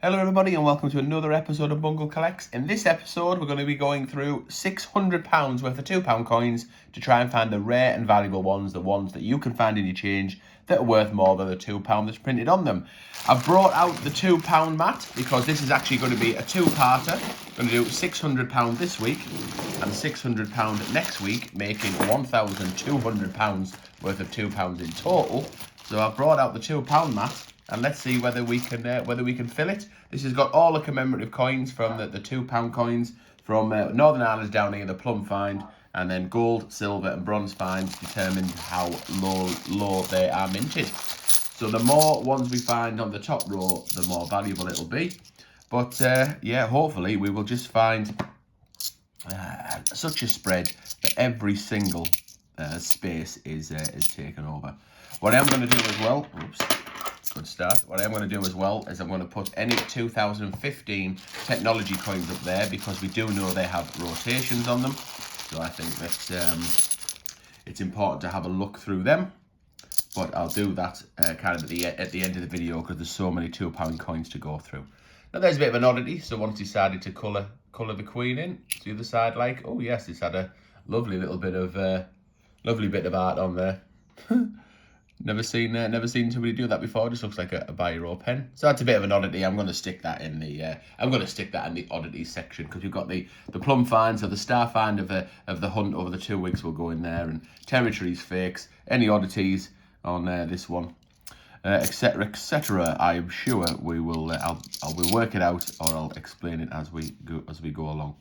Hello everybody and welcome to another episode of Bungle Collects. In this episode we're going to be going through £600 worth of £2 coins to try and find the rare and valuable ones, the ones that you can find in your change that are worth more than the £2 that's printed on them. I've brought out the £2 mat because this is actually going to be a two-parter. We're going to do £600 this week and £600 next week, making £1,200 worth of £2 in total. So I've brought out the £2 mat. And let's see whether we can fill it. This has got all the commemorative coins from the £2 coins from Northern Ireland's down here, the plum find, and then gold, silver, and bronze finds determine how low they are minted. So the more ones we find on the top row, the more valuable it'll be. But yeah, hopefully we will just find such a spread that every single space is taken over. What I'm going to do as well. Oops. Good start. What I'm going to do as well is I'm going to put any 2015 technology coins up there because we do know they have rotations on them. So I think that it's important to have a look through them. But I'll do that kind of at the end of the video because there's so many £2 coins to go through. Now there's a bit of an oddity. So once decided to colour the queen in, it's the other side like, oh yes, it's had a lovely little bit of art on there. Never seen somebody do that before. It just looks like a biro pen. So that's a bit of an oddity. I'm going to stick that in the oddity section because we've got the plum finds or the star find of the hunt over the 2 weeks will go in there, and territories, fakes, any oddities on this one, etc. etc. I'm sure we will. We'll work it out, or I'll explain it as we go along.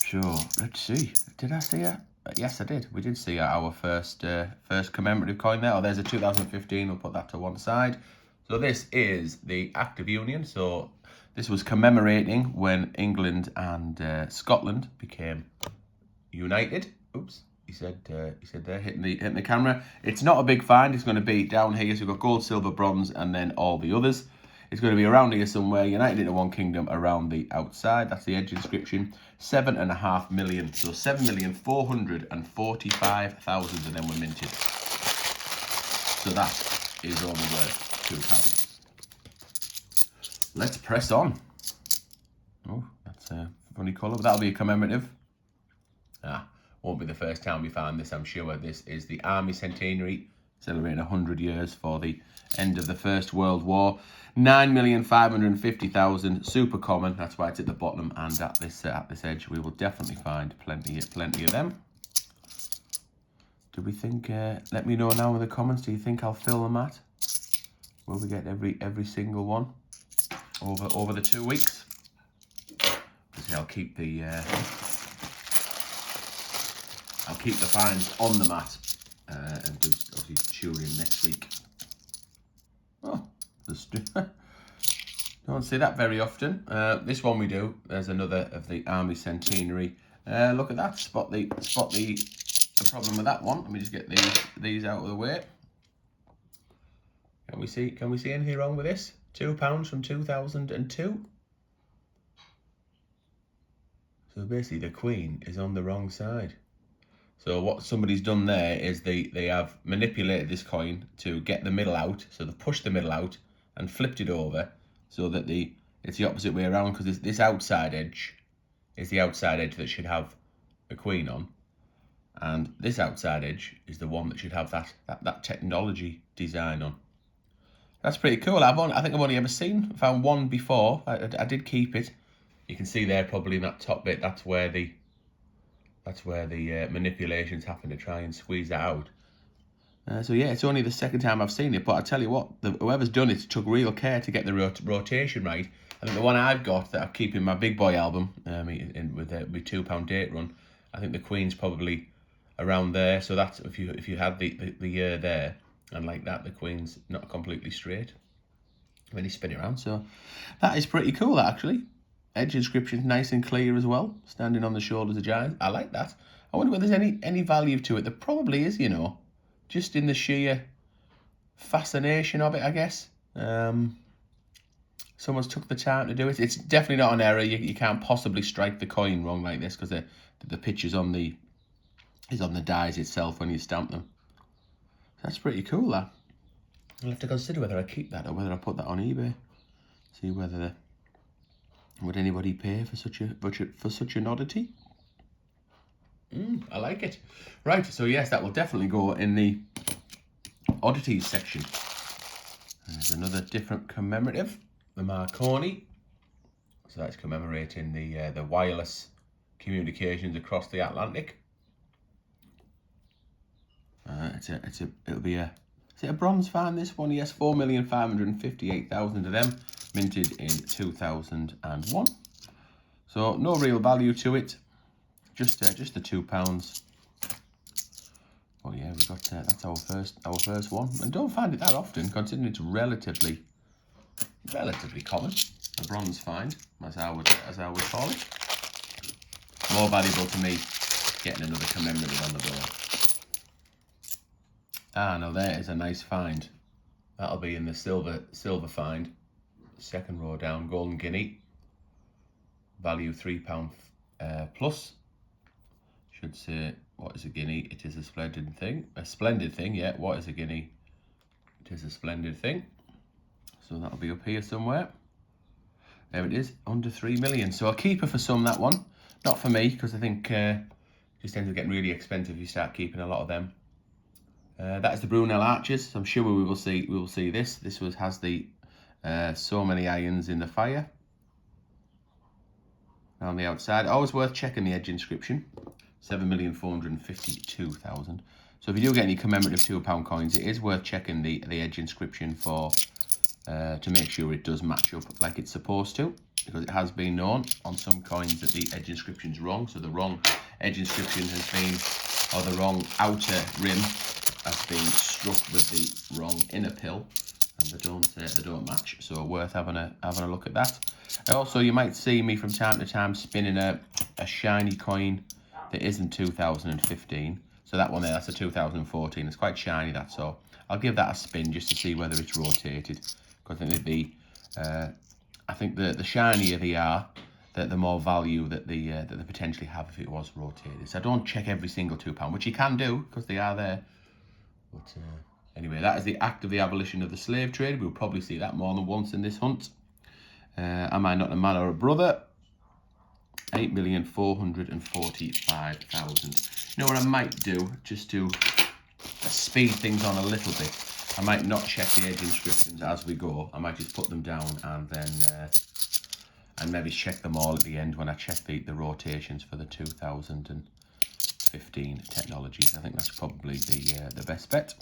Sure. Let's see. Did I see it? Yes, I did. We did see our first commemorative coin there. Oh, there's a 2015. We'll put that to one side. So this is the Act of Union. So this was commemorating when England and Scotland became united. Oops, he said there, hitting the camera. It's not a big find. It's going to be down here. So we've got gold, silver, bronze, and then all the others. It's going to be around here somewhere, united into one kingdom around the outside. That's the edge inscription. 7.5 million. So 7,445,000 of them were minted. So that is only worth £2. Let's press on. Oh, that's a funny colour, but that'll be a commemorative. Won't be the first time we find this, I'm sure. This is the Army Centenary, celebrating 100 years for the end of the First World War. 9,550,000, super common. That's why it's at the bottom, and at this edge, we will definitely find plenty of them. Do we think? Let me know now in the comments. Do you think I'll fill the mat? Will we get every single one over the 2 weeks? I'll keep the finds on the mat and do obviously tune in next week. Oh, don't see that very often. This one we do. There's another of the Army Centenary. Look at that. Spot the problem with that one. Let me just get these out of the way. Can we see anything wrong with this? £2 from 2002. So basically, the Queen is on the wrong side. So what somebody's done there is they have manipulated this coin to get the middle out. So they've pushed the middle out and flipped it over so that it's the opposite way around, because this outside edge is the outside edge that should have a queen on, and this outside edge is the one that should have that technology design on. That's pretty cool. I think I've only ever found one before. I did keep it. You can see there probably in that top bit. That's where the manipulations happen to try and squeeze that out. So yeah, it's only the second time I've seen it, but I tell you what, whoever's done it took real care to get the rotation right. I think the one I've got that I keep in my big boy album, with £2 date run, I think the Queen's probably around there. So that's if you had the year there, and like that, the Queen's not completely straight when you spin it around. So that is pretty cool, actually. Edge inscription's nice and clear as well. Standing on the shoulders of giants. I like that. I wonder whether there's any value to it. There probably is, just in the sheer fascination of it, I guess. Someone's took the time to do it. It's definitely not an error. You can't possibly strike the coin wrong like this, because the picture's on the dies itself when you stamp them. That's pretty cool, that. I'll have to consider whether I keep that or whether I put that on eBay. See whether would anybody pay for such an oddity. I like it. Right, so yes, that will definitely go in the oddities section. There's another different commemorative, the Marconi. So that's commemorating the wireless communications across the Atlantic. It'll be a. Is it a bronze fan? This one, yes, 4,558,000 of them, minted in 2001. So no real value to it. Just the £2. Oh yeah, we got that's our first one, and don't find it that often, considering it's relatively common. A bronze find, as I would call it. More valuable to me getting another commemorative on the board. Ah, no, there is a nice find. That'll be in the silver find. Second row down, golden guinea. Value £3 plus. Should say, what is a guinea? It is a splendid thing. A splendid thing, yeah. What is a guinea? It is a splendid thing. So that'll be up here somewhere. There it is, under 3 million. So a keeper for some, that one. Not for me, because I think just ends up getting really expensive if you start keeping a lot of them. That is the Brunel Arches. So I'm sure we will see this. This has the so many irons in the fire on the outside. Always worth checking the edge inscription. 7,452,000. So if you do get any commemorative £2 coins, it is worth checking the edge inscription for to make sure it does match up like it's supposed to, because it has been known on some coins that the edge inscription is wrong. So the wrong edge inscription has been, or the wrong outer rim has been struck with the wrong inner pill, and they don't match. So worth having a look at that. Also, you might see me from time to time spinning a shiny coin that isn't 2015. So that one there, that's a 2014. It's quite shiny, that's all. I'll give that a spin just to see whether it's rotated, because I think the shinier they are, the more value that they potentially have if it was rotated. So I don't check every single £2, which you can do because they are there. But anyway, that is the act of the abolition of the slave trade. We'll probably see that more than once in this hunt. Am I not a man or a brother? 8,445,000. You know what I might do, just to speed things on a little bit? I might not check the edge inscriptions as we go. I might just put them down and then and maybe check them all at the end when I check the rotations for the 2015 technologies. I think that's probably the best bet.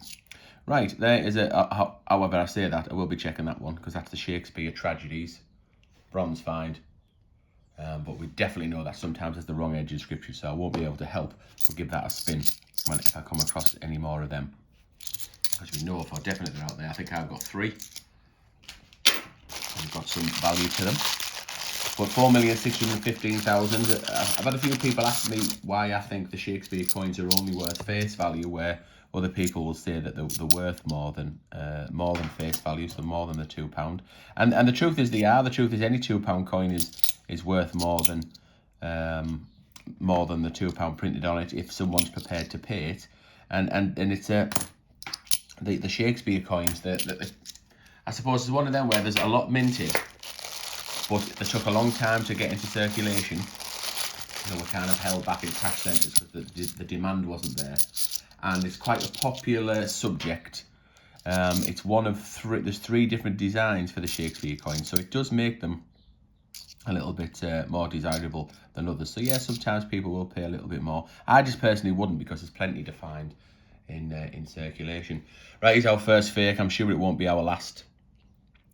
Right, there is however, I say that, I will be checking that one because that's the Shakespeare Tragedies bronze find. But we definitely know that sometimes it's the wrong edge inscription, so I won't be able to help. We'll give that a spin if I come across any more of them, because we know for definite they're out there. I think I've got 3. I've got some value to them. But 4,615,000. I've had a few people ask me why I think the Shakespeare coins are only worth face value, where other people will say that they're worth more than face value, so more than the £2. And the truth is they are. The truth is any £2 coin is worth more than the £2 printed on it if someone's prepared to pay it. And it's the Shakespeare coins that I suppose is one of them where there's a lot minted, but they took a long time to get into circulation. They were kind of held back in cash centres because the demand wasn't there. And it's quite a popular subject. It's one of 3. There's 3 different designs for the Shakespeare coins, so it does make them a little bit more desirable than others. So yeah, sometimes people will pay a little bit more. I just personally wouldn't, because there's plenty to find in circulation. Right, here's our first fake. I'm sure it won't be our last.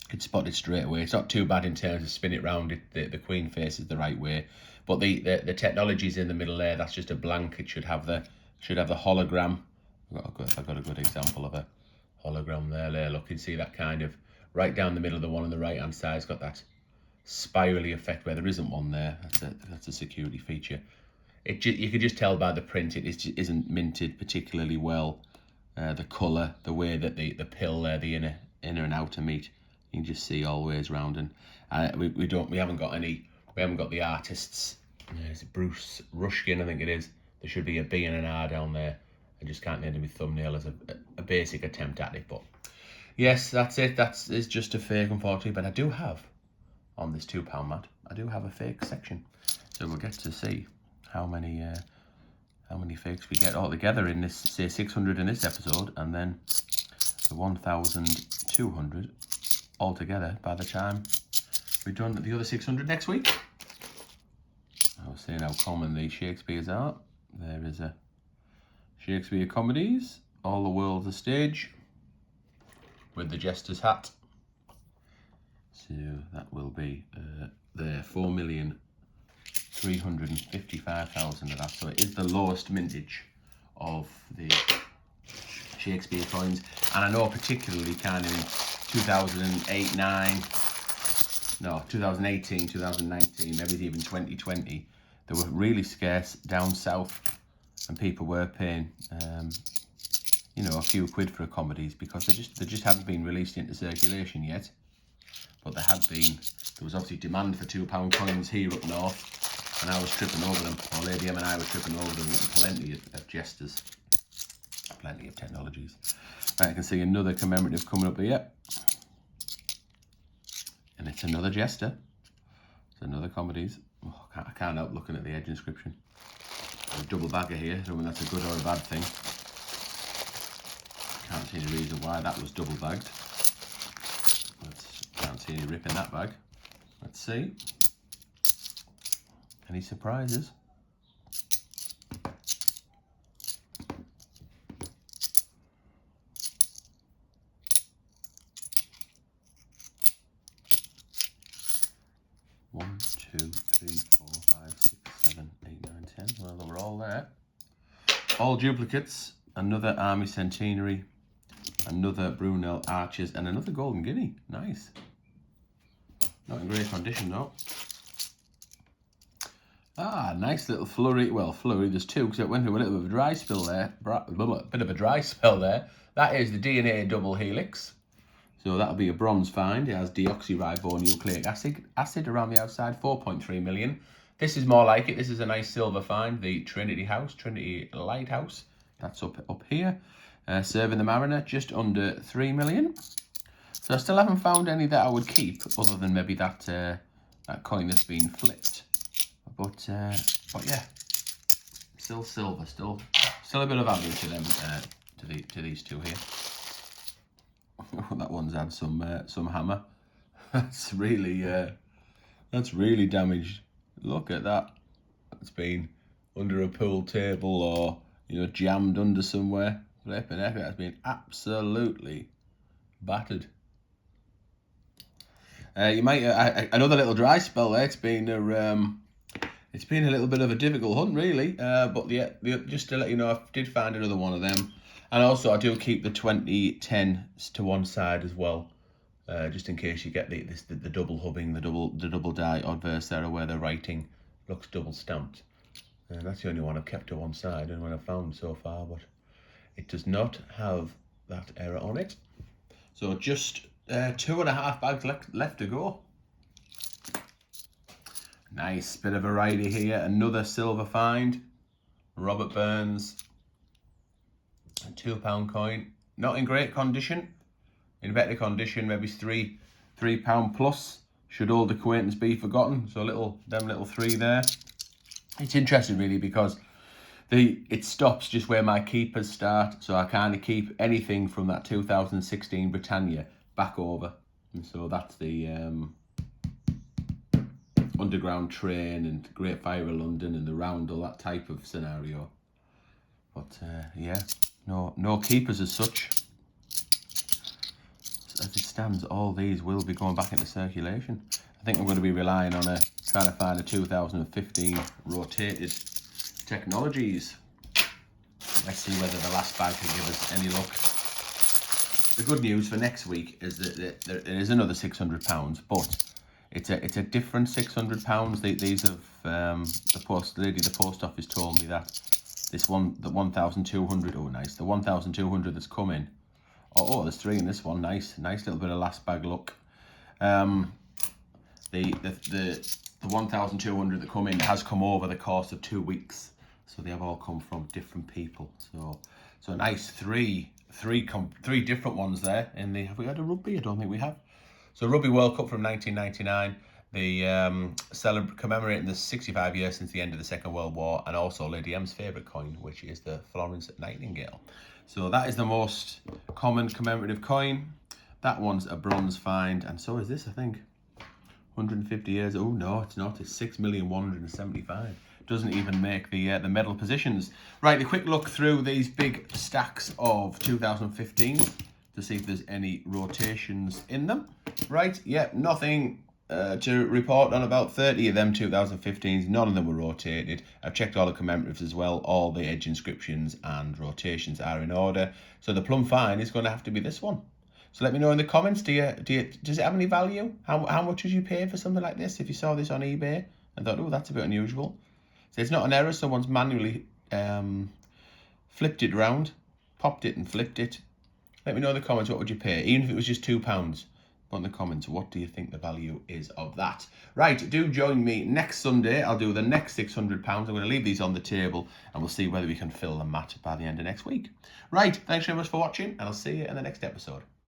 You can spot it straight away. It's not too bad in terms of spin it round. The queen face is the right way, but the technology's in the middle there. That's just a blank. It should have the hologram. I've got a good example of a hologram there. Look, you can see that kind of right down the middle of the one on the right hand side. It's got that spirally effect where there isn't one there. That's a security feature. You could just tell by the print it isn't minted particularly well. The colour, the way that the pill there, the inner and outer meet, you can just see all ways round. And we haven't got the artists. Is it Bruce Rushkin? I think it is. There should be a B and an R down there. I just can't name my thumbnail as a basic attempt at it, but yes, that's it. That is just a fake, unfortunately. But I do have on this £2 mat, I do have a fake section. So we'll get to see how many fakes we get all together in this, say 600 in this episode, and then the 1,200 all together by the time we've done the other 600 next week. I was saying how common the Shakespeare's are. There is a Shakespeare comedies, All the World's a Stage, with the jester's hat. So that will be there, 4,355,000 of that. So it is the lowest mintage of the Shakespeare coins. And I know particularly kind of in 2018, 2019, maybe even 2020, they were really scarce down south, and people were paying you know, a few quid for comedies because they just hadn't been released into circulation yet. But there was obviously demand for £2 coins here up north, and I was tripping over them, or Lady M and I were tripping over them with plenty of jesters, plenty of technologies. Right, I can see another commemorative coming up here, and it's another jester. It's another comedies. Oh, I can't help looking at the edge inscription. There's a double bagger here. I don't know whether that's a good or a bad thing. Can't see any reason why that was double bagged. Can't see any rip in that bag. Let's see. Any surprises? One, two, three, 4, 5, 6, 7, 8, 9, 10. Well, they were all there. All duplicates. Another Army Centenary. Another Brunel Archers, and another Golden Guinea. Nice. Not in great condition though. Ah, nice little flurry. Well, flurry, there's two because it went through a little bit of a dry spell there. Bit of a dry spell there. That is the DNA double helix. So that'll be a bronze find. It has deoxyribonucleic acid around the outside, 4.3 million. This is more like it. This is a nice silver find. The Trinity Lighthouse. That's up here. Serving the Mariner, just under 3 million. So I still haven't found any that I would keep, other than maybe that that coin that's been flipped. But yeah, still silver, still a bit of value to them, to these two here. That one's had some hammer. That's really damaged. Look at that. It's been under a pool table, or you know, jammed under somewhere. Flipping heck, that's been absolutely battered. You might another little dry spell there. It's been a little bit of a difficult hunt, really. But yeah, just to let you know, I did find another one of them, and also I do keep the 2010s to one side as well, just in case you get the double hubbing, the double die odd verse there, where the writing looks double stamped. That's the only one I've kept to one side and one I've found so far, but it does not have that error on it. So just 2.5 bags left to go. Nice bit of variety here. Another silver find. Robert Burns. A £2 coin. Not in great condition. In better condition, maybe £3 plus. Should old acquaintance be forgotten. So them little three there. It's interesting really because it stops just where my keepers start, so I kind of keep anything from that 2016 Britannia back over, and so that's the Underground Train and Great Fire of London and the Roundel, that type of scenario. But yeah, no keepers as such. As it stands, all these will be going back into circulation. I think I'm going to be relying on trying to find a 2015 rotated technologies. Let's see whether the last bag can give us any luck. The good news for next week is that there is another £600, but it's a different £600. These have the post office told me that this one, the 1,200. Oh, nice. The 1,200 that's come in. Oh, there's three in this one. Nice little bit of last bag luck. The 1,200 that come in has come over the course of 2 weeks. So they have all come from different people. So nice three different ones there. Have we had a rugby? I don't think we have. So Rugby World Cup from 1999. commemorating the 65 years since the end of the Second World War, and also Lady M's favourite coin, which is the Florence Nightingale. So that is the most common commemorative coin. That one's a bronze find, and so is this, I think. 150 years. Oh no, it's not. It's 6,175,000. Doesn't even make the medal positions. Right, a quick look through these big stacks of 2015 to see if there's any rotations in them. Right, yeah, nothing to report on. About 30 of them 2015s. None of them were rotated. I've checked all the commemoratives as well. All the edge inscriptions and rotations are in order. So the plum fine is going to have to be this one. So let me know in the comments, does it have any value? How much would you pay for something like this if you saw this on eBay and thought, oh, that's a bit unusual? So it's not an error, someone's manually flipped it around, popped it and flipped it. Let me know in the comments, what would you pay? Even if it was just £2, put in the comments, what do you think the value is of that? Right, do join me next Sunday. I'll do the next £600. I'm going to leave these on the table and we'll see whether we can fill the mat by the end of next week. Right, thanks very much for watching and I'll see you in the next episode.